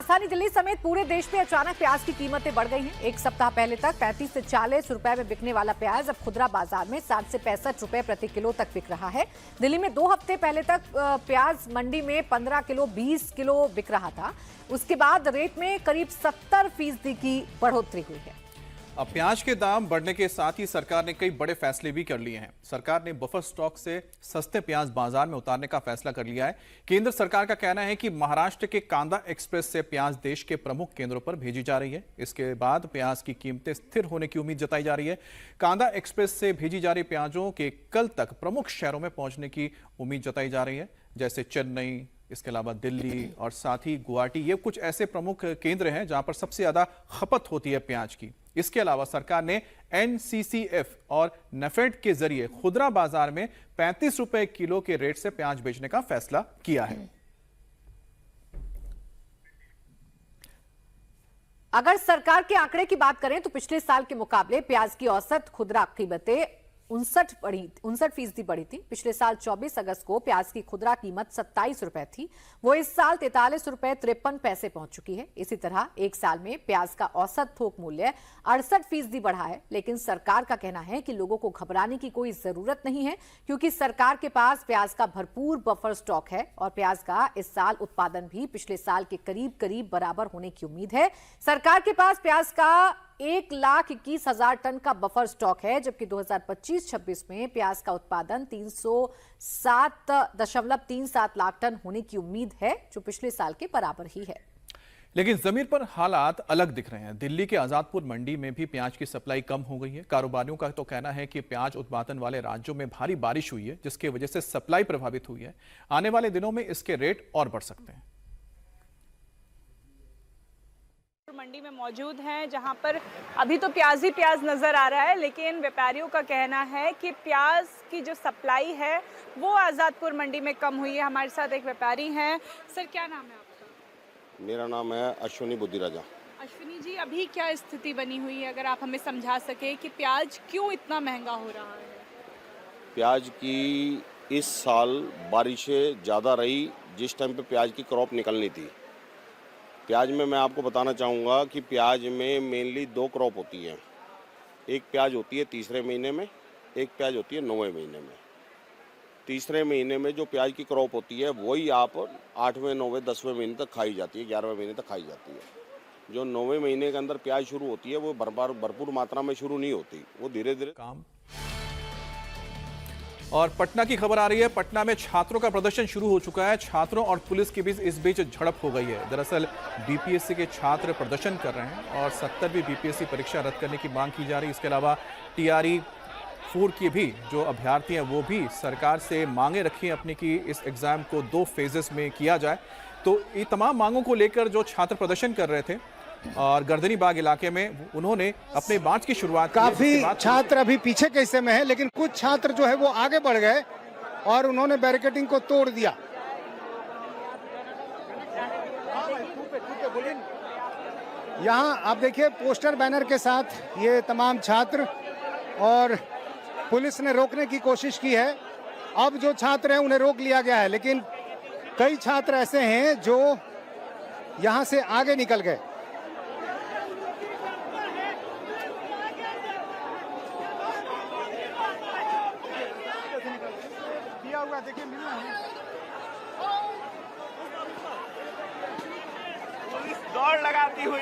राजधानी दिल्ली समेत पूरे देश में अचानक प्याज की कीमतें बढ़ गई हैं। एक सप्ताह पहले तक 35 से 40 रुपए में बिकने वाला प्याज अब खुदरा बाजार में 60 से 65 रुपए प्रति किलो तक बिक रहा है। दिल्ली में 2 हफ्ते पहले तक प्याज मंडी में 15 किलो 20 किलो बिक रहा था। उसके बाद रेट में करीब 70% की बढ़ोतरी हुई है। अब प्याज के दाम बढ़ने के साथ ही सरकार ने कई बड़े फैसले भी कर लिए हैं। सरकार ने बफर स्टॉक से सस्ते प्याज बाजार में उतारने का फैसला कर लिया है। केंद्र सरकार का कहना है कि महाराष्ट्र के कांदा एक्सप्रेस से प्याज देश के प्रमुख केंद्रों पर भेजी जा रही है। इसके बाद प्याज की कीमतें स्थिर होने की उम्मीद जताई जा रही है। कांदा एक्सप्रेस से भेजी जा रही प्याजों के कल तक प्रमुख शहरों में पहुंचने की उम्मीद जताई जा रही है, जैसे चेन्नई, इसके अलावा दिल्ली और साथ ही गुवाहाटी। ये कुछ ऐसे प्रमुख केंद्र हैं जहां पर सबसे ज्यादा खपत होती है प्याज की। इसके अलावा सरकार ने एनसीसीएफ और नेफेड के जरिए खुदरा बाजार में 35 रुपए किलो के रेट से प्याज बेचने का फैसला किया है। अगर सरकार के आंकड़े की बात करें तो पिछले साल के मुकाबले प्याज की औसत खुदरा कीमतें 59% बढ़ी थी। पिछले साल 24 अगस्त को प्याज की खुदरा कीमत 27 रुपए थी, वो इस साल 43 रुपए 53 पैसे पहुंच चुकी है। इसी तरह एक साल में प्याज का औसत थोक मूल्य 68% बढ़ा है। लेकिन सरकार का कहना है कि लोगों को घबराने की कोई जरूरत नहीं है, क्योंकि सरकार के पास प्याज का भरपूर बफर स्टॉक है और प्याज का इस साल उत्पादन भी पिछले साल के करीब बराबर होने की उम्मीद है। सरकार के पास प्याज का 1,21,000 टन का बफर स्टॉक है, जबकि 2025-26 में प्याज का उत्पादन 307.37 लाख टन होने की उम्मीद है, जो पिछले साल के बराबर ही है। लेकिन जमीन पर हालात अलग दिख रहे हैं। दिल्ली के आजादपुर मंडी में भी प्याज की सप्लाई कम हो गई है। कारोबारियों का तो कहना है कि प्याज उत्पादन वाले राज्यों में भारी बारिश हुई है, जिसकी वजह से सप्लाई प्रभावित हुई है। आने वाले दिनों में इसके रेट और बढ़ सकते हैं। मंडी में मौजूद हैं, जहां पर अभी तो प्याज ही प्याज नजर आ रहा है, लेकिन व्यापारियों का कहना है कि प्याज की जो सप्लाई है वो आजादपुर मंडी में कम हुई है। हमारे साथ एक व्यापारी हैं। सर, क्या नाम है आपका? मेरा नाम है अश्विनी बुद्धिराजा। अश्विनी जी, अभी क्या स्थिति बनी हुई है, अगर आप हमें समझा सके कि प्याज क्यों इतना महंगा हो रहा है? प्याज की इस साल बारिशें ज़्यादा रही, जिस टाइम पे प्याज की क्रॉप निकलनी थी। प्याज में मैं आपको बताना चाहूँगा कि प्याज में मेनली 2 क्रॉप होती है। एक प्याज होती है तीसरे महीने में, एक प्याज होती है 9वें महीने में। तीसरे महीने में जो प्याज की क्रॉप होती है वही आप 8वें 9वें 10वें महीने तक खाई जाती है, 11वें महीने तक खाई जाती है। जो 9वें महीने के अंदर प्याज शुरू होती है वो भरपूर मात्रा में शुरू नहीं होती, वो धीरे धीरे काम। और पटना की खबर आ रही है। पटना में छात्रों का प्रदर्शन शुरू हो चुका है। छात्रों और पुलिस के बीच इस बीच झड़प हो गई है। दरअसल बीपीएससी के छात्र प्रदर्शन कर रहे हैं और 70वीं बीपीएससी परीक्षा रद्द करने की मांग की जा रही है। इसके अलावा टीआरई 4 के भी जो अभ्यर्थी हैं वो भी सरकार से मांगे रखी हैं अपनी कि इस एग्जाम को 2 फेजेस में किया जाए। तो ये तमाम मांगों को लेकर जो छात्र प्रदर्शन कर रहे थे और गर्दनी बाग इलाके में उन्होंने अपने मार्च की शुरुआत की। काफी छात्र अभी पीछे के हिस्से में है, लेकिन कुछ छात्र जो है वो आगे बढ़ गए और उन्होंने बैरिकेडिंग को तोड़ दिया। यहाँ आप देखिए पोस्टर बैनर के साथ ये तमाम छात्र, और पुलिस ने रोकने की कोशिश की है। अब जो छात्र हैं उन्हें रोक लिया गया है, लेकिन कई छात्र ऐसे हैं जो यहाँ से आगे निकल गए। देखिए पुलिस दौड़ लगाती हुई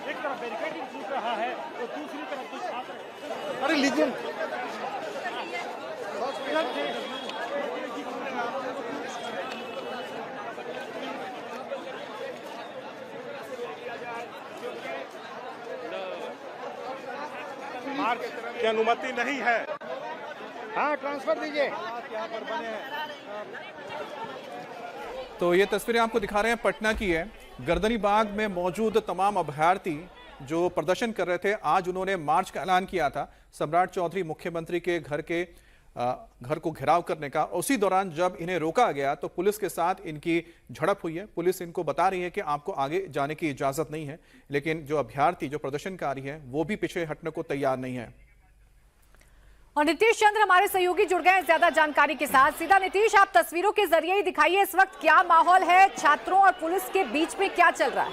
एक तरफ बैरिकेडिंग टूट रहा है और दूसरी तरफ कुछ छात्र, अरे लीजिए मार्च की अनुमति नहीं है। हाँ, ट्रांसफर दीजिए। यहाँ पर बने हैं। तो ये तस्वीरें आपको दिखा रहे हैं पटना की है। गर्दनी बाग में मौजूद तमाम अभ्यर्थी जो प्रदर्शन कर रहे थे, आज उन्होंने मार्च का ऐलान किया था सम्राट चौधरी मुख्यमंत्री के घर को घेराव करने का। उसी दौरान जब इन्हें रोका गया तो पुलिस के साथ इनकी झड़प हुई है। पुलिस इनको बता रही है कि आपको आगे जाने की इजाजत नहीं है, लेकिन जो अभ्यर्थी जो प्रदर्शनकारी हैं वो भी पीछे हटने को तैयार नहीं है। और नीतीश चंद्र हमारे सहयोगी जुड़ गए हैं ज्यादा जानकारी के साथ। सीधा नीतीश, आप तस्वीरों के जरिए ही दिखाइए इस वक्त क्या माहौल है, छात्रों और पुलिस के बीच में क्या चल रहा है।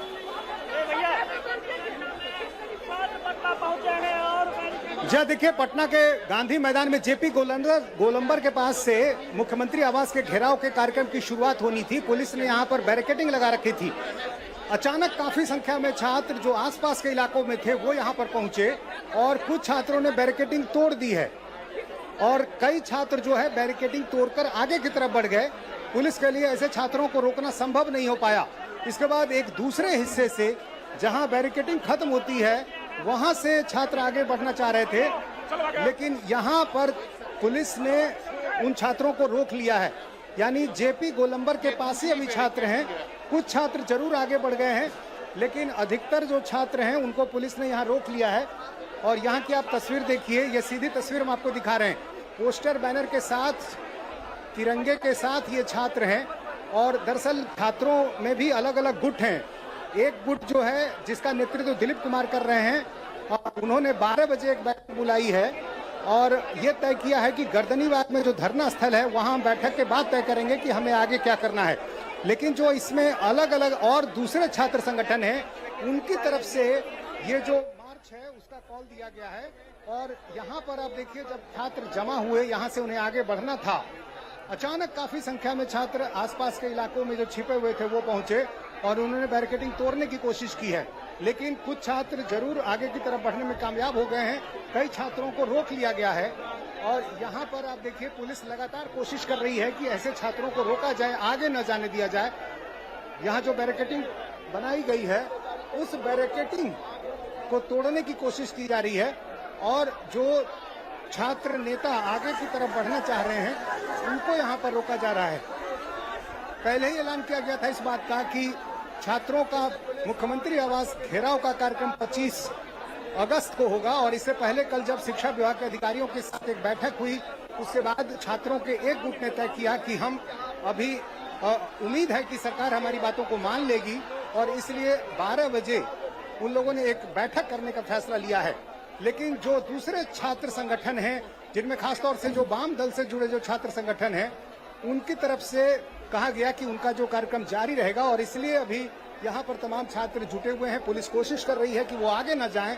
जी देखिए, पटना के गांधी मैदान में जेपी गोलंबर के पास से मुख्यमंत्री आवास के घेराव के कार्यक्रम की शुरुआत होनी थी। पुलिस ने यहां पर बैरिकेडिंग लगा रखी थी। अचानक काफी संख्या में छात्र जो आसपास के इलाकों में थे वो यहां पर पहुंचे और कुछ छात्रों ने बैरिकेडिंग तोड़ दी है और कई छात्र जो है बैरिकेडिंग तोड़कर आगे की तरफ बढ़ गए। पुलिस के लिए ऐसे छात्रों को रोकना संभव नहीं हो पाया। इसके बाद एक दूसरे हिस्से से जहां बैरिकेडिंग खत्म होती है वहां से छात्र आगे बढ़ना चाह रहे थे, लेकिन यहां पर पुलिस ने उन छात्रों को रोक लिया है। यानी जेपी गोलंबर के पास ही अभी छात्र हैं। कुछ छात्र जरूर आगे बढ़ गए हैं, लेकिन अधिकतर जो छात्र हैं उनको पुलिस ने यहाँ रोक लिया है। और यहाँ की आप तस्वीर देखिए, ये सीधी तस्वीर हम आपको दिखा रहे हैं। पोस्टर बैनर के साथ, तिरंगे के साथ ये छात्र हैं। और दरअसल छात्रों में भी अलग अलग गुट हैं। एक गुट जो है जिसका नेतृत्व दिलीप कुमार कर रहे हैं, और उन्होंने 12 बजे एक बैठक बुलाई है और ये तय किया है कि गर्दनीबाग में जो धरना स्थल है वहां बैठक के बाद तय करेंगे कि हमें आगे क्या करना है। लेकिन जो इसमें अलग अलग और दूसरे छात्र संगठन हैं उनकी तरफ से ये जो मार्च है उसका कॉल दिया गया है। और यहाँ पर आप देखिए, जब छात्र जमा हुए यहाँ से उन्हें आगे बढ़ना था, अचानक काफी संख्या में छात्र आसपास के इलाकों में जो छिपे हुए थे वो पहुंचे और उन्होंने बैरिकेडिंग तोड़ने की कोशिश की है। लेकिन कुछ छात्र जरूर आगे की तरफ बढ़ने में कामयाब हो गए हैं। कई छात्रों को रोक लिया गया है और यहाँ पर आप देखिए पुलिस लगातार कोशिश कर रही है कि ऐसे छात्रों को रोका जाए, आगे न जाने दिया जाए। यहाँ जो बैरिकेडिंग बनाई गई है उस बैरिकेडिंग को तोड़ने की कोशिश की जा रही है और जो छात्र नेता आगे की तरफ बढ़ना चाह रहे हैं उनको यहाँ पर रोका जा रहा है। पहले ही ऐलान किया गया था इस बात का कि छात्रों का मुख्यमंत्री आवास घेराव का कार्यक्रम 25 अगस्त को होगा। और इससे पहले कल जब शिक्षा विभाग के अधिकारियों के साथ एक बैठक हुई, उसके बाद छात्रों के एक गुट ने तय किया कि हम अभी उम्मीद है कि सरकार हमारी बातों को मान लेगी और इसलिए 12 बजे उन लोगों ने एक बैठक करने का फैसला लिया है। लेकिन जो दूसरे छात्र संगठन हैं, जिनमें खासतौर से जो वाम दल से जुड़े जो छात्र संगठन हैं, उनकी तरफ से कहा गया कि उनका जो कार्यक्रम जारी रहेगा और इसलिए अभी यहाँ पर तमाम छात्र जुटे हुए हैं। पुलिस कोशिश कर रही है कि वो आगे न जाएं।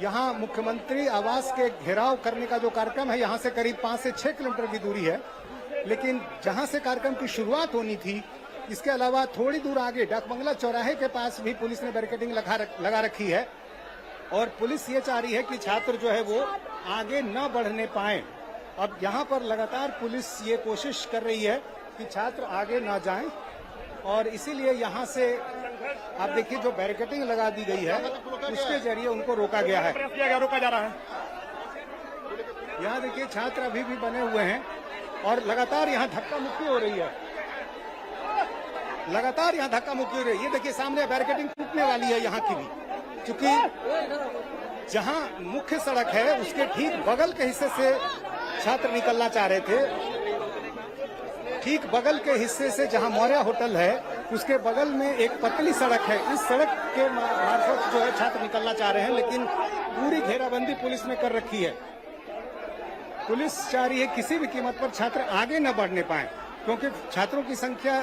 यहाँ मुख्यमंत्री आवास के घेराव करने का जो कार्यक्रम है, यहाँ से करीब 5 से 6 किलोमीटर की दूरी है। लेकिन जहाँ से कार्यक्रम की शुरुआत होनी थी, इसके अलावा थोड़ी दूर आगे डाकबंगला चौराहे के पास भी पुलिस ने बैरिकेडिंग लगा रखी है और पुलिस ये चाह रही है कि छात्र जो है वो आगे न बढ़ने पाए। अब यहाँ पर लगातार पुलिस ये कोशिश कर रही है कि छात्र आगे न जाएं और इसीलिए यहाँ से आप देखिए जो बैरिकेडिंग लगा दी गई है उसके जरिए उनको रोका गया है, रोका जा रहा है। यहाँ देखिए छात्र अभी भी बने हुए हैं और लगातार यहाँ धक्का मुक्की हो रही है, लगातार यहाँ धक्का मुक्की हो रही है। ये देखिए सामने बैरिकेडिंग टूटने वाली है यहाँ की भी, क्योंकि जहाँ मुख्य सड़क है उसके ठीक बगल के हिस्से से छात्र निकलना चाह रहे थे। ठीक बगल के हिस्से से जहां मौर्य होटल है उसके बगल में एक पतली सड़क है, इस सड़क के मार्फत जो है छात्र निकलना चाह रहे हैं, लेकिन पूरी घेराबंदी पुलिस ने कर रखी है। पुलिस चाह रही है किसी भी कीमत पर छात्र आगे न बढ़ने पाए, क्योंकि छात्रों की संख्या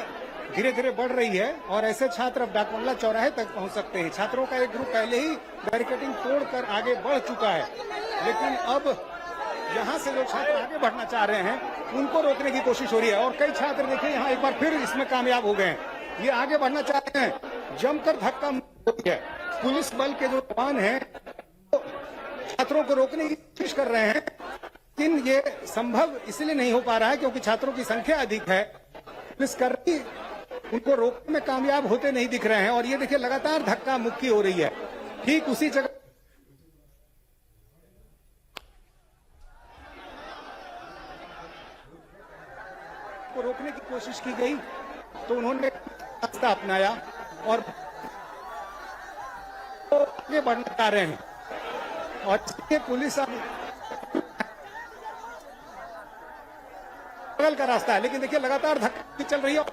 धीरे धीरे बढ़ रही है और ऐसे छात्र अब डाकबंगला चौराहे तक पहुंच सकते हैं। छात्रों का एक ग्रुप पहले ही बैरिकेडिंग तोड़कर आगे बढ़ चुका है, लेकिन अब यहाँ से जो छात्र आगे बढ़ना चाह रहे हैं उनको रोकने की कोशिश हो रही है। और कई छात्र देखिए यहाँ एक बार फिर इसमें कामयाब हो गए हैं, ये आगे बढ़ना चाह रहे हैं। जमकर धक्का है, पुलिस बल के जो जवान हैं तो छात्रों को रोकने की कोशिश कर रहे हैं, लेकिन ये संभव इसलिए नहीं हो पा रहा है क्योंकि छात्रों की संख्या अधिक है। पुलिसकर्मी उनको रोकने में कामयाब होते नहीं दिख रहे हैं और ये देखिए लगातार धक्का मुक्की हो रही है। ठीक उसी जगह को रोकने की कोशिश की गई तो उन्होंने रास्ता अपनाया और आगे बढ़ना चाह रहे हैं और इसलिए पुलिस अब बगल का रास्ता है, लेकिन देखिए लगातार धक्का चल रही है।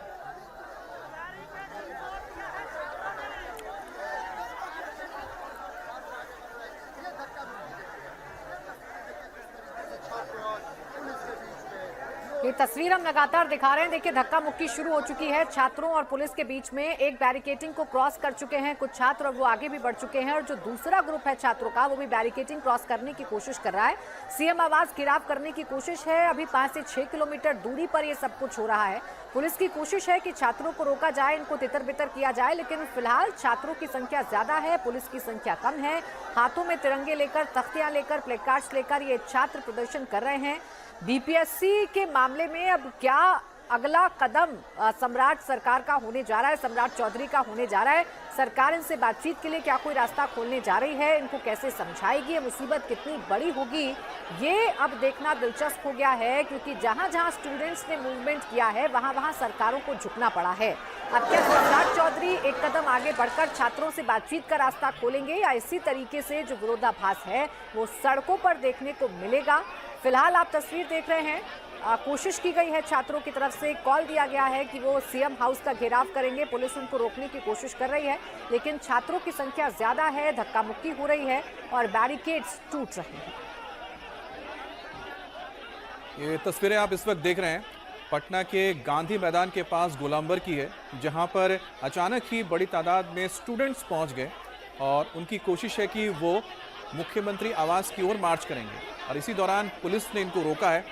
ये तस्वीर हम लगातार दिखा रहे हैं। देखिए, धक्का मुक्की शुरू हो चुकी है छात्रों और पुलिस के बीच में। एक बैरिकेडिंग को क्रॉस कर चुके हैं कुछ छात्र और वो आगे भी बढ़ चुके हैं, और जो दूसरा ग्रुप है छात्रों का वो भी बैरिकेडिंग क्रॉस करने की कोशिश कर रहा है। सीएम आवास घेराव करने की कोशिश है। अभी 5 से 6 किलोमीटर दूरी पर ये सब कुछ हो रहा है। पुलिस की कोशिश है कि छात्रों को रोका जाए, इनको तितर बितर किया जाए, लेकिन फिलहाल छात्रों की संख्या ज्यादा है, पुलिस की संख्या कम है। हाथों में तिरंगे लेकर, तख्तियां लेकर, प्लेकार्ड्स लेकर ये छात्र प्रदर्शन कर रहे हैं। बीपीएससी के मामले में अब क्या अगला कदम सम्राट सरकार का होने जा रहा है, सम्राट चौधरी का होने जा रहा है? सरकार इनसे बातचीत के लिए क्या कोई रास्ता खोलने जा रही है? इनको कैसे समझाएगी? ये मुसीबत कितनी बड़ी होगी, ये अब देखना दिलचस्प हो गया है, क्योंकि जहां जहां स्टूडेंट्स ने मूवमेंट किया है वहां वहां सरकारों को झुकना पड़ा है। अब क्या सम्राट चौधरी एक कदम आगे बढ़कर छात्रों से बातचीत का रास्ता खोलेंगे, या इसी तरीके से जो विरोधाभास है वो सड़कों पर देखने को मिलेगा? फिलहाल आप तस्वीर देख रहे हैं। कोशिश की गई है छात्रों की तरफ से, कॉल दिया गया है कि वो सीएम हाउस का घेराव करेंगे, पुलिस उनको रोकने की कोशिश कर रही है, लेकिन छात्रों की संख्या ज्यादा है, धक्का मुक्की हो रही है और बैरिकेड्स टूट रहे हैं। ये तस्वीरें आप इस वक्त देख रहे हैं पटना के गांधी मैदान के पास गोलांबर की है, जहां पर अचानक ही बड़ी तादाद में स्टूडेंट्स पहुंच गए और उनकी कोशिश है कि वो मुख्यमंत्री आवास की ओर मार्च करेंगे, और इसी दौरान पुलिस ने इनको रोका है।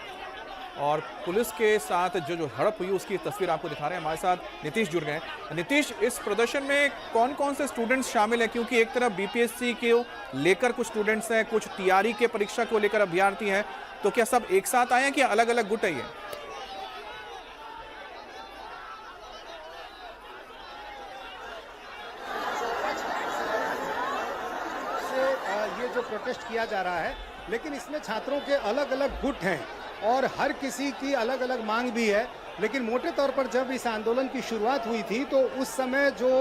और पुलिस के साथ जो झड़प हुई उसकी तस्वीर आपको दिखा रहे हैं। हमारे साथ नीतीश जुड़ गए हैं। नीतीश, इस प्रदर्शन में कौन कौन से स्टूडेंट्स शामिल हैं? क्योंकि एक तरफ बीपीएससी के लेकर कुछ स्टूडेंट्स हैं, कुछ टीआरई के परीक्षा को लेकर अभ्यर्थी हैं, तो क्या सब एक साथ आए हैं कि अलग अलग गुट है ये? ये जो प्रोटेस्ट किया जा रहा है, लेकिन इसमें छात्रों के अलग अलग गुट हैं और हर किसी की अलग अलग मांग भी है। लेकिन मोटे तौर पर जब इस आंदोलन की शुरुआत हुई थी तो उस समय जो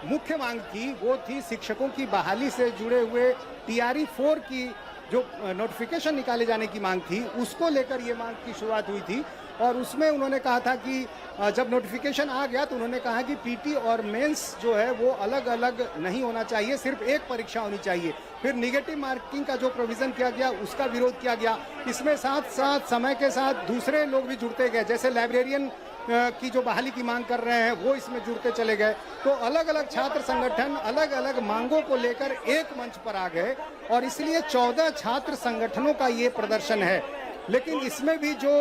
मुख्य मांग थी वो थी शिक्षकों की बहाली से जुड़े हुए टीआरई 4 की जो नोटिफिकेशन निकाले जाने की मांग थी, उसको लेकर ये मांग की शुरुआत हुई थी। और उसमें उन्होंने कहा था कि जब नोटिफिकेशन आ गया तो उन्होंने कहा कि पीटी और मेंस जो है वो अलग अलग नहीं होना चाहिए, सिर्फ एक परीक्षा होनी चाहिए। फिर निगेटिव मार्किंग का जो प्रोविजन किया गया उसका विरोध किया गया। इसमें साथ साथ समय के साथ दूसरे लोग भी जुड़ते गए, जैसे लाइब्रेरियन की जो बहाली की मांग कर रहे हैं वो इसमें जुड़ते चले गए। तो अलग अलग छात्र संगठन अलग अलग मांगों को लेकर एक मंच पर आ गए और इसलिए 14 छात्र संगठनों का ये प्रदर्शन है। लेकिन इसमें भी जो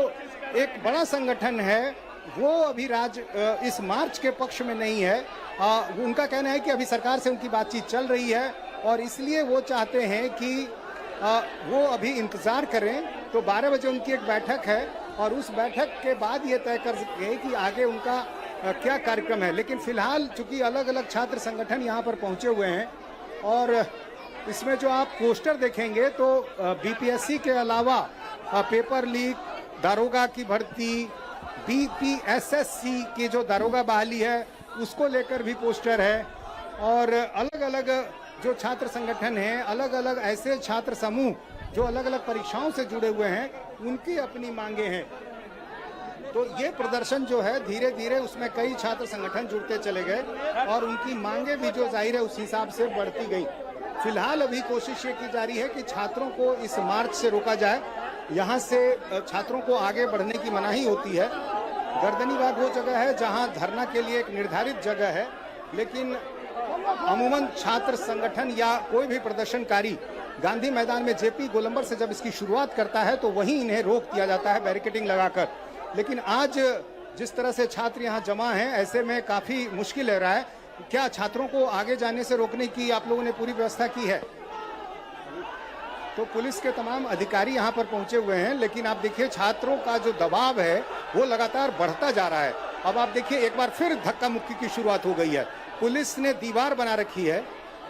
एक बड़ा संगठन है वो अभी इस मार्च के पक्ष में नहीं है। उनका कहना है कि अभी सरकार से उनकी बातचीत चल रही है और इसलिए वो चाहते हैं कि वो अभी इंतजार करें। तो 12 बजे उनकी एक बैठक है और उस बैठक के बाद ये तय कर सके कि आगे उनका क्या कार्यक्रम है। लेकिन फिलहाल चूंकि अलग अलग छात्र संगठन यहाँ पर पहुंचे हुए हैं और इसमें जो आप पोस्टर देखेंगे तो बीपीएससी के अलावा पेपर लीक, दारोगा की भर्ती, बीपीएसएससी की जो दारोगा बहाली है उसको लेकर भी पोस्टर है। और अलग अलग जो छात्र संगठन हैं, अलग अलग ऐसे छात्र समूह जो अलग अलग परीक्षाओं से जुड़े हुए हैं, उनकी अपनी मांगे हैं। तो ये प्रदर्शन जो है धीरे धीरे उसमें कई छात्र संगठन जुड़ते चले गए और उनकी मांगे भी जो जाहिर है उस हिसाब से बढ़ती गई। फिलहाल अभी कोशिश ये की जा रही है कि छात्रों को इस मार्च से रोका जाए। यहाँ से छात्रों को आगे बढ़ने की मनाही होती है। गर्दनी बाग वो जगह है जहाँ धरना के लिए एक निर्धारित जगह है, लेकिन अमूमन छात्र संगठन या कोई भी प्रदर्शनकारी गांधी मैदान में जेपी गोलंबर से जब इसकी शुरुआत करता है तो वहीं इन्हें रोक दिया जाता है बैरिकेडिंग लगाकर। लेकिन आज जिस तरह से छात्र यहाँ जमा हैं, ऐसे में काफी मुश्किल लग रहा है। क्या छात्रों को आगे जाने से रोकने की आप लोगों ने पूरी व्यवस्था की है? तो पुलिस के तमाम अधिकारी यहाँ पर पहुंचे हुए हैं, लेकिन आप देखिए छात्रों का जो दबाव है वो लगातार बढ़ता जा रहा है। अब आप देखिए एक बार फिर धक्का मुक्की की शुरुआत हो गई है। पुलिस ने दीवार बना रखी है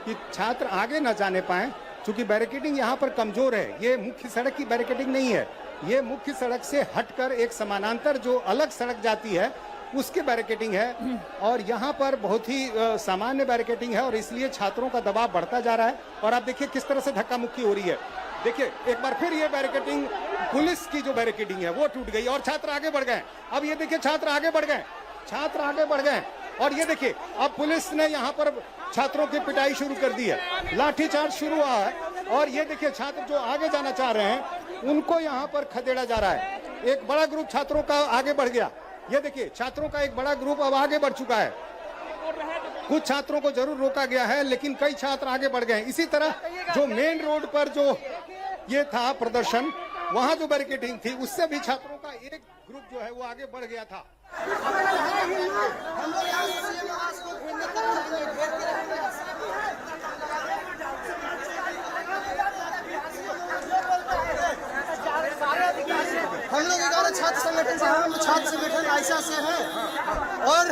कि छात्र आगे न जाने पाए, क्योंकि बैरिकेडिंग यहाँ पर कमजोर है। ये मुख्य सड़क की बैरिकेडिंग नहीं है, ये मुख्य सड़क से हटकर एक समानांतर जो अलग सड़क जाती है उसकी बैरिकेडिंग है और यहाँ पर बहुत ही सामान्य बैरिकेडिंग है और इसलिए छात्रों का दबाव बढ़ता जा रहा है। और आप देखिए किस तरह से धक्का मुक्की हो रही है। देखिए एक बार फिर ये बैरिकेडिंग, पुलिस की जो बैरिकेडिंग है वो टूट गई और छात्र आगे बढ़ गए। अब ये देखिए छात्र आगे बढ़ गए, छात्र आगे बढ़ गए और ये देखिए अब पुलिस ने यहाँ पर छात्रों की पिटाई शुरू कर दी है, लाठीचार्ज शुरू हुआ है और ये देखिए छात्र जो आगे जाना चाह रहे हैं उनको यहाँ पर खदेड़ा जा रहा है। एक बड़ा ग्रुप छात्रों का आगे बढ़ गया। ये देखिए, छात्रों का एक बड़ा ग्रुप अब आगे बढ़ चुका है। कुछ छात्रों को जरूर रोका गया है, लेकिन कई छात्र आगे बढ़ गए। इसी तरह जो मेन रोड पर जो ये था प्रदर्शन, वहां जो बैरिकेडिंग थी, उससे भी छात्रों का एक ग्रुप जो है वो आगे बढ़ गया था। हम लोग 11 छात्र संगठन से, हम छात्र संगठन आयशा से हैं और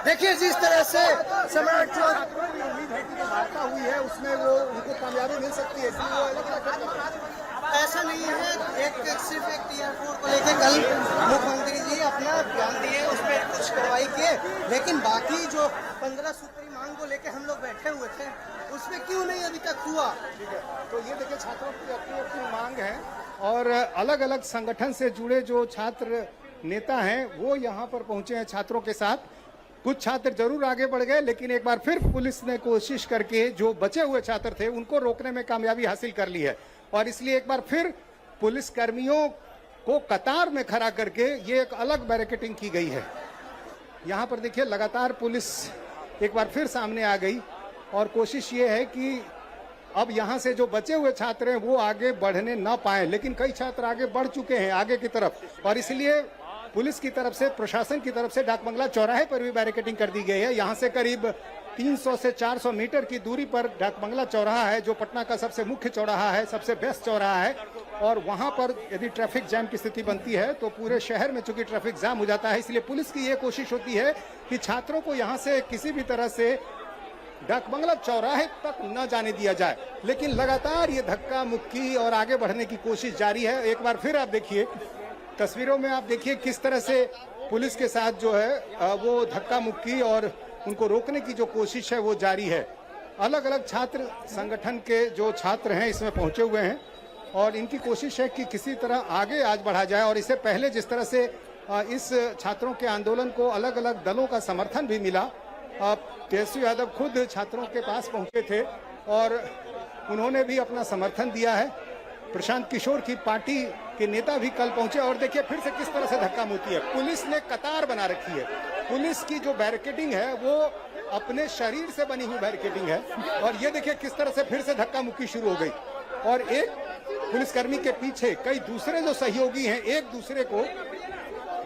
देखिए जिस तरह से सम्राट उम्मीद है कि जो वार्ता हुई है उसमें वो उनको कामयाबी मिल सकती है, इसलिए वो अलग-अलग ऐसा नहीं है। सिर्फ एक टीआर 4 को लेकर कल मुख्यमंत्री जी अपना बयान दिए, उस पर कुछ कार्रवाई किए, लेकिन बाकी जो 15 सूत्री मांग को लेकर हम लोग बैठे हुए थे, उसमें क्यों नहीं अभी तक हुआ। ठीक है, तो ये देखिए छात्रों की अपनी अपनी मांग है और अलग अलग संगठन से जुड़े जो छात्र नेता हैं वो यहाँ पर पहुंचे हैं छात्रों के साथ। कुछ छात्र जरूर आगे बढ़ गए, लेकिन एक बार फिर पुलिस ने कोशिश करके जो बचे हुए छात्र थे उनको रोकने में कामयाबी हासिल कर ली है और इसलिए एक बार फिर पुलिस कर्मियों को कतार में खड़ा करके ये एक अलग बैरिकेडिंग की गई है। यहाँ पर देखिए लगातार पुलिस एक बार फिर सामने आ गई और कोशिश ये है कि अब यहाँ से जो बचे हुए छात्र हैं वो आगे बढ़ने ना पाए, लेकिन कई छात्र आगे बढ़ चुके हैं आगे की तरफ और इसलिए पुलिस की तरफ से, प्रशासन की तरफ से डाकबंगला चौराहे पर भी बैरिकेडिंग कर दी गई है। यहाँ से करीब 300 से 400 मीटर की दूरी पर डाकबंगला चौराहा है, जो पटना का सबसे मुख्य चौराहा है, सबसे व्यस्त चौराहा है और वहाँ पर यदि ट्रैफिक जैम की स्थिति बनती है तो पूरे शहर में चूंकि ट्रैफिक जाम हो जाता है, इसलिए पुलिस की ये कोशिश होती है कि छात्रों को यहाँ से किसी भी तरह से डाकबंगला चौराहे तक न जाने दिया जाए, लेकिन लगातार ये धक्का मुक्की और आगे बढ़ने की कोशिश जारी है। एक बार फिर आप देखिए तस्वीरों में, आप देखिए किस तरह से पुलिस के साथ जो है वो धक्का मुक्की और उनको रोकने की जो कोशिश है वो जारी है। अलग अलग छात्र संगठन के जो छात्र हैं इसमें पहुंचे हुए हैं और इनकी कोशिश है कि किसी तरह आगे आज बढ़ा जाए और इससे पहले जिस तरह से इस छात्रों के आंदोलन को अलग अलग दलों का समर्थन भी मिला, तेजस्वी यादव खुद छात्रों के पास पहुंचे थे और उन्होंने भी अपना समर्थन दिया है। प्रशांत किशोर की पार्टी के नेता भी कल पहुंचे और देखिए फिर से किस तरह से धक्का मुक्की है। पुलिस ने कतार बना रखी है। पुलिस की जो बैरिकेडिंग है वो अपने शरीर से बनी हुई बैरिकेडिंग है और ये देखिए किस तरह से फिर से धक्का मुक्की शुरू हो गई और एक पुलिसकर्मी के पीछे कई दूसरे जो सहयोगी हैं एक दूसरे को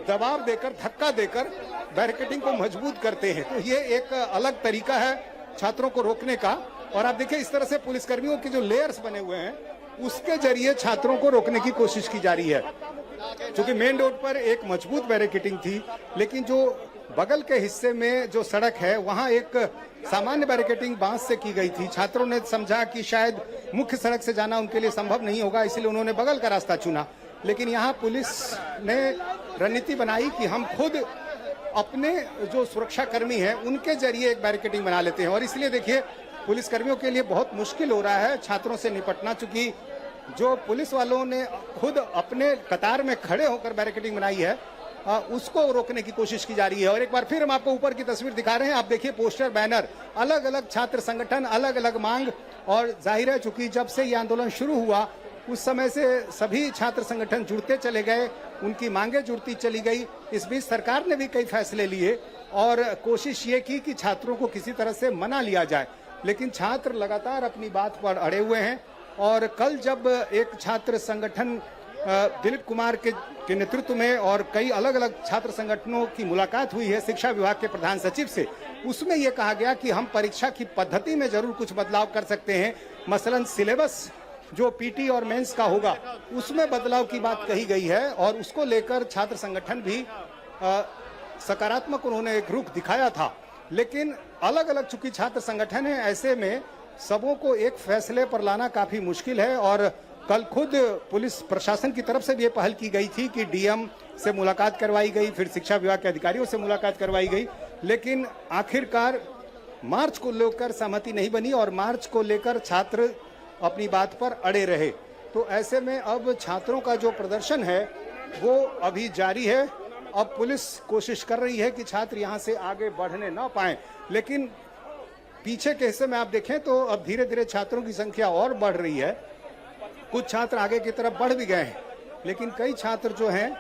दबाव देकर, धक्का देकर बैरिकेडिंग को मजबूत करते हैं। तो ये एक अलग तरीका है छात्रों को रोकने का और आप देखिए इस तरह से पुलिसकर्मियों के जो लेयर्स बने हुए हैं उसके जरिए छात्रों को रोकने की कोशिश की जा रही है। क्योंकि मेन रोड पर एक मजबूत बैरिकेडिंग थी, लेकिन जो बगल के हिस्से में जो सड़क है वहां एक सामान्य बैरिकेडिंग बांस से की गई थी। छात्रों ने समझा कि शायद मुख्य सड़क से जाना उनके लिए संभव नहीं होगा, इसलिए उन्होंने बगल का रास्ता चुना। लेकिन यहाँ पुलिस ने रणनीति बनाई कि हम खुद अपने जो सुरक्षा कर्मी हैं उनके जरिए एक बैरिकेडिंग बना लेते हैं और इसलिए देखिए पुलिसकर्मियों के लिए बहुत मुश्किल हो रहा है छात्रों से निपटना, चूंकि जो पुलिस वालों ने खुद अपने कतार में खड़े होकर बैरिकेडिंग बनाई है उसको रोकने की कोशिश की जा रही है। और एक बार फिर हम आपको ऊपर की तस्वीर दिखा रहे हैं। आप देखिए पोस्टर, बैनर, अलग अलग छात्र संगठन, अलग अलग मांग और जाहिर है चूंकि जब से ये आंदोलन शुरू हुआ उस समय से सभी छात्र संगठन जुड़ते चले गए, उनकी मांगे जुड़ती चली गई। इस बीच सरकार ने भी कई फैसले लिए और कोशिश ये की कि छात्रों को किसी तरह से मना लिया जाए, लेकिन छात्र लगातार अपनी बात पर अड़े हुए हैं। और कल जब एक छात्र संगठन दिलीप कुमार के नेतृत्व में और कई अलग अलग छात्र संगठनों की मुलाकात हुई है शिक्षा विभाग के प्रधान सचिव से, उसमें यह कहा गया कि हम परीक्षा की पद्धति में जरूर कुछ बदलाव कर सकते हैं। मसलन सिलेबस जो पीटी और मेंस का होगा उसमें बदलाव की बात कही गई है और उसको लेकर छात्र संगठन भी सकारात्मक उन्होंने एक रुख दिखाया था। लेकिन अलग अलग चूंकि छात्र संगठन है, ऐसे में सबों को एक फैसले पर लाना काफी मुश्किल है। और कल खुद पुलिस प्रशासन की तरफ से भी ये पहल की गई थी कि डीएम से मुलाकात करवाई गई, फिर शिक्षा विभाग के अधिकारियों से मुलाकात करवाई गई, लेकिन आखिरकार मार्च को लेकर सहमति नहीं बनी और मार्च को लेकर छात्र अपनी बात पर अड़े रहे। तो ऐसे में अब छात्रों का जो प्रदर्शन है वो अभी जारी है। अब पुलिस कोशिश कर रही है कि छात्र यहाँ से आगे बढ़ने ना पाए, लेकिन पीछे के हिस्से में आप देखें तो अब धीरे धीरे छात्रों की संख्या और बढ़ रही है। कुछ छात्र आगे की तरफ बढ़ भी गए हैं, लेकिन कई छात्र जो हैं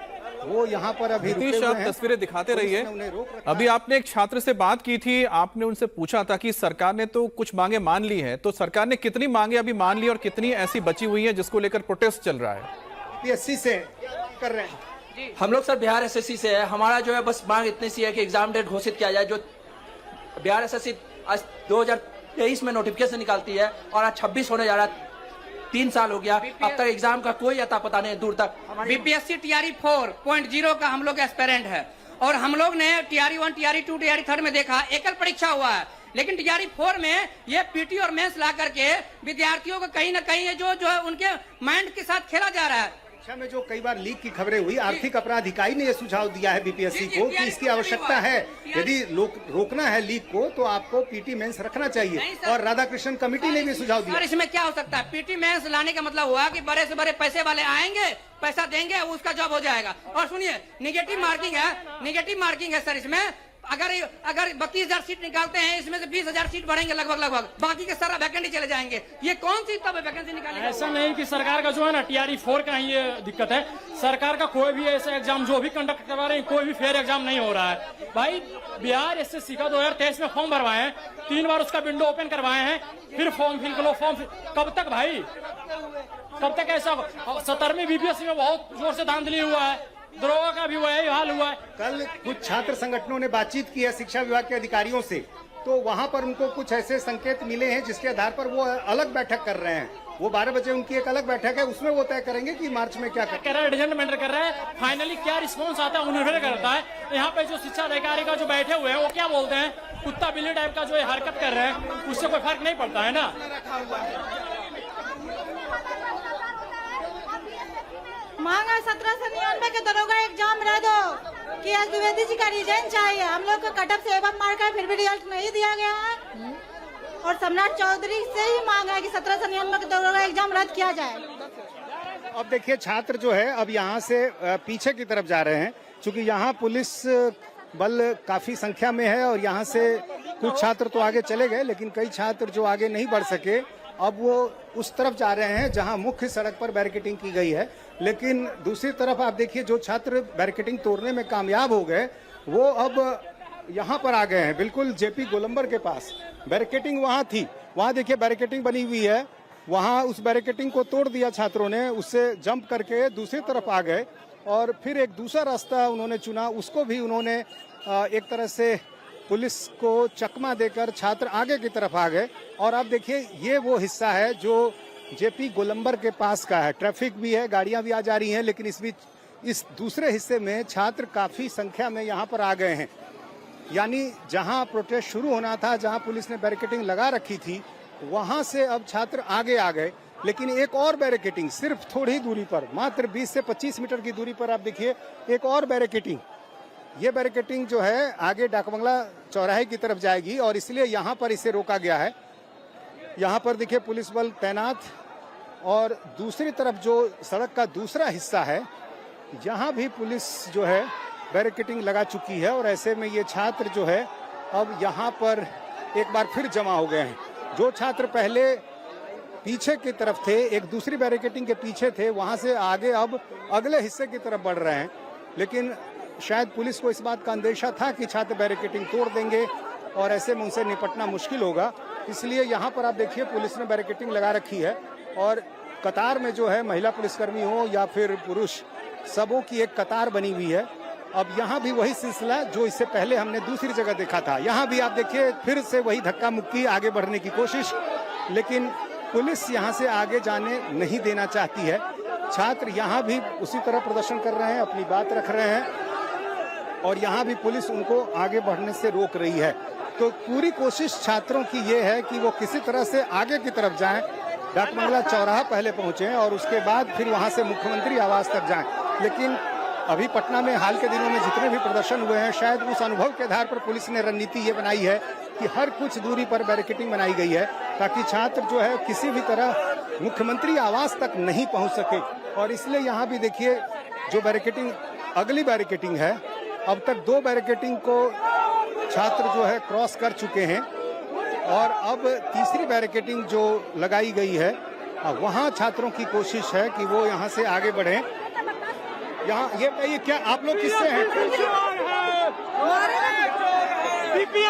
वो यहाँ पर अभी रुके नीतीश, हुए आप हैं। तस्वीरें दिखाते पुलिस रहिए। ने उन्हें रोक रखा अभी आपने एक छात्र से बात की थी, आपने उनसे पूछा था कि सरकार ने तो कुछ मांगे मान ली है, तो सरकार ने कितनी मांगे अभी मान ली और कितनी ऐसी बची हुई है जिसको लेकर प्रोटेस्ट चल रहा है? PSC से कर रहे हैं। हम लोग सर बिहार एसएससी से है। हमारा जो है बस मांग इतनी सी है कि एग्जाम डेट घोषित किया जाए। जो बिहार एसएससी आज 2023 में नोटिफिकेशन निकालती है और आज 26 होने जा रहा है। 3 साल हो गया, अब तक एग्जाम का कोई अता पता नहीं दूर तक। बीपीएससी टीआरई 4.0 का हम लोग एस्पेरेंट है और हम लोग ने टीआरई 1, टीआरई 2, टीआरई 3 में देखा एकल परीक्षा हुआ है, लेकिन टीआरई 4 में ये पीटी और मेंस ला करके विद्यार्थियों को कहीं ना कहीं जो है उनके माइंड के साथ खेला जा रहा है। परीक्षा में जो कई बार लीक की खबरें हुई, आर्थिक अपराध इकाई ने यह सुझाव दिया है बीपीएससी को कि इसकी आवश्यकता है। यदि रोकना है लीक को तो आपको पीटी मेंस रखना चाहिए, और राधाकृष्णन कमेटी ने भी सुझाव दिया। और इसमें क्या हो सकता है, पीटी मेंस लाने का मतलब हुआ कि बड़े से बड़े पैसे वाले आएंगे, पैसा देंगे, उसका जॉब हो जाएगा। और सुनिए, निगेटिव मार्किंग है सर इसमें। अगर 32,000 सीट निकालते हैं, इसमें से 20,000 सीट बढ़ेंगे लगभग, बाकी के सारा वैकेंसी चले जाएंगे। ये कौन सी तब वैकेंसी निकालेगा? ऐसा नहीं कि सरकार का जो है ना टीआरई 4 का ही ये दिक्कत है। सरकार का कोई भी ऐसा एग्जाम जो भी कंडक्ट करवा रहे हैं, कोई भी फेयर एग्जाम नहीं हो रहा है। भाई बिहार एसएससी का 2023 में फॉर्म भरवाए हैं, 3 बार उसका विंडो ओपन करवाए हैं, फिर फॉर्म फिल करो, कब तक भाई, कब तक ऐसा? 17वीं बीपीएससी में बहुत जोर से धांधली हुआ है, दरोगा का भी वही हाल हुआ है। कल कुछ छात्र संगठनों ने बातचीत की है शिक्षा विभाग के अधिकारियों से, तो वहां पर उनको कुछ ऐसे संकेत मिले हैं जिसके आधार पर वो अलग बैठक कर रहे हैं। वो 12 बजे उनकी एक अलग बैठक है, उसमें वो तय करेंगे कि मार्च में क्या कह रहा है, रिजल्ट मैटर कर रहा है। फाइनली क्या रिस्पॉन्स आता है उन्हें करता है। यहाँ पे जो शिक्षा अधिकारी का जो बैठे हुए हैं वो क्या बोलते हैं, कुत्ता बिल्ली टाइप का जो हरकत कर रहे हैं, उससे कोई फर्क नहीं पड़ता है ना। मांग है 1799 के दरोगा एग्जाम रद्द हो कि एस द्विवेदी जी का रिजाइन चाहिए। हम लोग का कटअप से एवं मार्क है, फिर भी रिजल्ट नहीं दिया गया है। और सम्राट चौधरी से ही मांग है कि 1799 के दरोगा एग्जाम रद्द किया जाए। अब देखिए, छात्र जो है अब यहाँ से पीछे की तरफ जा रहे हैं, क्योंकि यहाँ पुलिस बल काफी संख्या में है और यहाँ से कुछ छात्र तो आगे चले गए, लेकिन कई छात्र जो आगे नहीं बढ़ सके अब वो उस तरफ जा रहे हैं जहां मुख्य सड़क पर बैरिकेडिंग की गई है। लेकिन दूसरी तरफ आप देखिए, जो छात्र बैरिकेडिंग तोड़ने में कामयाब हो गए वो अब यहां पर आ गए हैं, बिल्कुल जेपी गोलंबर के पास। बैरिकेडिंग वहां थी, वहां देखिए बैरिकेडिंग बनी हुई है, वहां उस बैरिकेडिंग को तोड़ दिया छात्रों ने, उससे जंप करके दूसरी तरफ आ गए और फिर एक दूसरा रास्ता उन्होंने चुना, उसको भी उन्होंने एक तरह से पुलिस को चकमा देकर छात्र आगे की तरफ आ गए। और अब देखिए, ये वो हिस्सा है जो जेपी गोलंबर के पास का है। ट्रैफिक भी है, गाड़ियां भी आ जा रही हैं, लेकिन इस बीच इस दूसरे हिस्से में छात्र काफी संख्या में यहाँ पर आ गए हैं। यानी जहां प्रोटेस्ट शुरू होना था, जहां पुलिस ने बैरिकेडिंग लगा रखी थी, वहां से अब छात्र आगे आ गए। लेकिन एक और बैरिकेडिंग सिर्फ थोड़ी दूरी पर, मात्र 20 से 25 मीटर की दूरी पर आप देखिए एक और बैरिकेडिंग। ये बैरिकेडिंग जो है आगे डाकबंगला चौराहे की तरफ जाएगी और इसलिए यहाँ पर इसे रोका गया है। यहाँ पर देखिए पुलिस बल तैनात, और दूसरी तरफ जो सड़क का दूसरा हिस्सा है, यहाँ भी पुलिस जो है बैरिकेडिंग लगा चुकी है। और ऐसे में ये छात्र जो है अब यहाँ पर एक बार फिर जमा हो गए हैं। जो छात्र पहले पीछे की तरफ थे, एक दूसरी बैरिकेडिंग के पीछे थे, वहाँ से आगे अब अगले हिस्से की तरफ बढ़ रहे हैं। लेकिन शायद पुलिस को इस बात का अंदेशा था कि छात्र बैरिकेडिंग तोड़ देंगे और ऐसे में उनसे निपटना मुश्किल होगा, इसलिए यहाँ पर आप देखिए पुलिस ने बैरिकेडिंग लगा रखी है। और कतार में जो है महिला पुलिसकर्मी हो या फिर पुरुष, सबों की एक कतार बनी हुई है। अब यहाँ भी वही सिलसिला जो इससे पहले हमने दूसरी जगह देखा था, यहाँ भी आप देखिए फिर से वही धक्का मुक्की, आगे बढ़ने की कोशिश, लेकिन पुलिस यहाँ से आगे जाने नहीं देना चाहती है। छात्र यहाँ भी उसी तरह प्रदर्शन कर रहे हैं, अपनी बात रख रहे हैं और यहाँ भी पुलिस उनको आगे बढ़ने से रोक रही है। तो पूरी कोशिश छात्रों की ये है कि वो किसी तरह से आगे की तरफ जाएं, डाकबंगला चौराहा पहले पहुंचे और उसके बाद फिर वहां से मुख्यमंत्री आवास तक जाएं। लेकिन अभी पटना में हाल के दिनों में जितने भी प्रदर्शन हुए हैं, शायद उस अनुभव के आधार पर पुलिस ने रणनीति ये बनाई है कि हर कुछ दूरी पर बैरिकेडिंग बनाई गई है ताकि छात्र जो है किसी भी तरह मुख्यमंत्री आवास तक नहीं पहुंच सके। और इसलिए यहाँ भी देखिए जो बैरिकेडिंग, अगली बैरिकेडिंग है, अब तक 2 बैरिकेडिंग को छात्र जो है क्रॉस कर चुके हैं और अब तीसरी बैरिकेडिंग जो लगाई गई है, वहाँ छात्रों की कोशिश है कि वो यहाँ से आगे बढ़ें। यहाँ ये क्या आप लोग किससे हैं?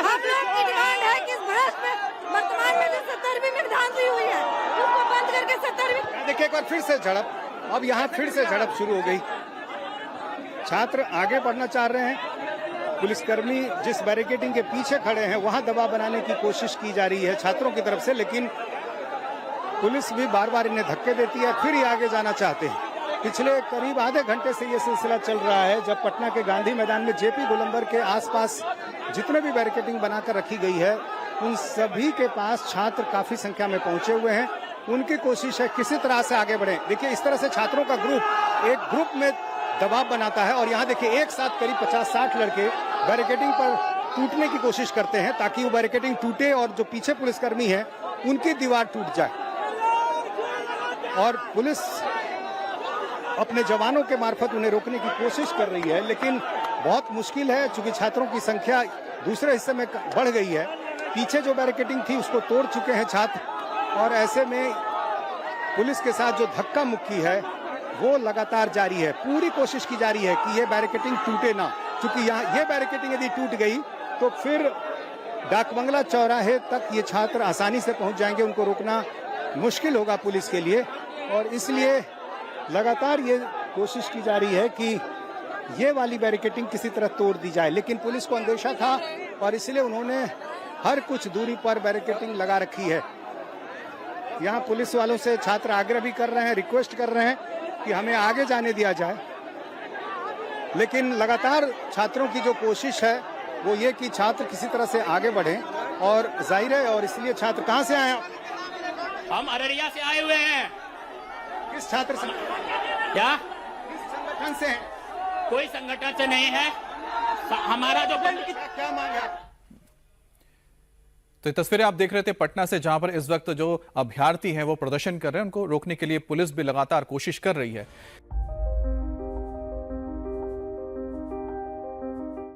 हम लोग की डिमांड है कि इस भ्रष्ट में वर्तमान में जो 70वीं में वृद्धि हुई है उसको बंद करके 70वीं। देखिए एक बार फिर से झड़प, अब यहाँ फिर से झड़प शुरू हो गई। छात्र आगे बढ़ना चाह रहे हैं, पुलिसकर्मी जिस बैरिकेडिंग के पीछे खड़े हैं वहां दबाव बनाने की कोशिश की जा रही है छात्रों की तरफ से, लेकिन पुलिस भी बार बार इन्हें धक्के देती है, फिर ये आगे जाना चाहते हैं। पिछले करीब आधे घंटे से ये सिलसिला चल रहा है, जब पटना के गांधी मैदान में जेपी गोलंबर के आसपास जितने भी बैरिकेडिंग बनाकर रखी गई है उन सभी के पास छात्र काफी संख्या में पहुंचे हुए हैं। उनकी कोशिश है किसी तरह से आगे बढ़े। देखिए इस तरह से छात्रों का ग्रुप एक ग्रुप में दबाव बनाता है और यहाँ देखिए एक साथ करीब 50-60 लड़के बैरिकेडिंग पर टूटने की कोशिश करते हैं ताकि वो बैरिकेडिंग टूटे और जो पीछे पुलिसकर्मी है उनकी दीवार टूट जाए। और पुलिस अपने जवानों के मार्फत उन्हें रोकने की कोशिश कर रही है, लेकिन बहुत मुश्किल है चूंकि छात्रों की संख्या दूसरे हिस्से में बढ़ गई है। पीछे जो बैरिकेडिंग थी उसको तोड़ चुके हैं छात्र और ऐसे में पुलिस के साथ जो धक्का मुक्की है वो लगातार जारी है। पूरी कोशिश की जा रही है कि ये बैरिकेडिंग टूटे ना, क्योंकि यहाँ ये बैरिकेडिंग यदि टूट गई तो फिर डाकबंगला चौराहे तक ये छात्र आसानी से पहुंच जाएंगे, उनको रोकना मुश्किल होगा पुलिस के लिए। और इसलिए लगातार ये कोशिश की जा रही है कि ये वाली बैरिकेडिंग किसी तरह तोड़ दी जाए, लेकिन पुलिस को अंदेशा था और इसलिए उन्होंने हर कुछ दूरी पर बैरिकेडिंग लगा रखी है। यहाँ पुलिस वालों से छात्र आग्रह भी कर रहे हैं, रिक्वेस्ट कर रहे हैं कि हमें आगे जाने दिया जाए, लेकिन लगातार छात्रों की जो कोशिश है वो ये कि छात्र किसी तरह से आगे बढ़ें। और जाहिर है, और इसलिए छात्र कहाँ से आए? हम अररिया से आए हुए हैं। किस छात्र से? क्या किस संगठन से हैं? कोई संगठन से नहीं है। हमारा जो क्या मांग है? तो ये तस्वीरें आप देख रहे थे पटना से, जहां पर इस वक्त जो अभ्यर्थी हैं वो प्रदर्शन कर रहे हैं, उनको रोकने के लिए पुलिस भी लगातार कोशिश कर रही है।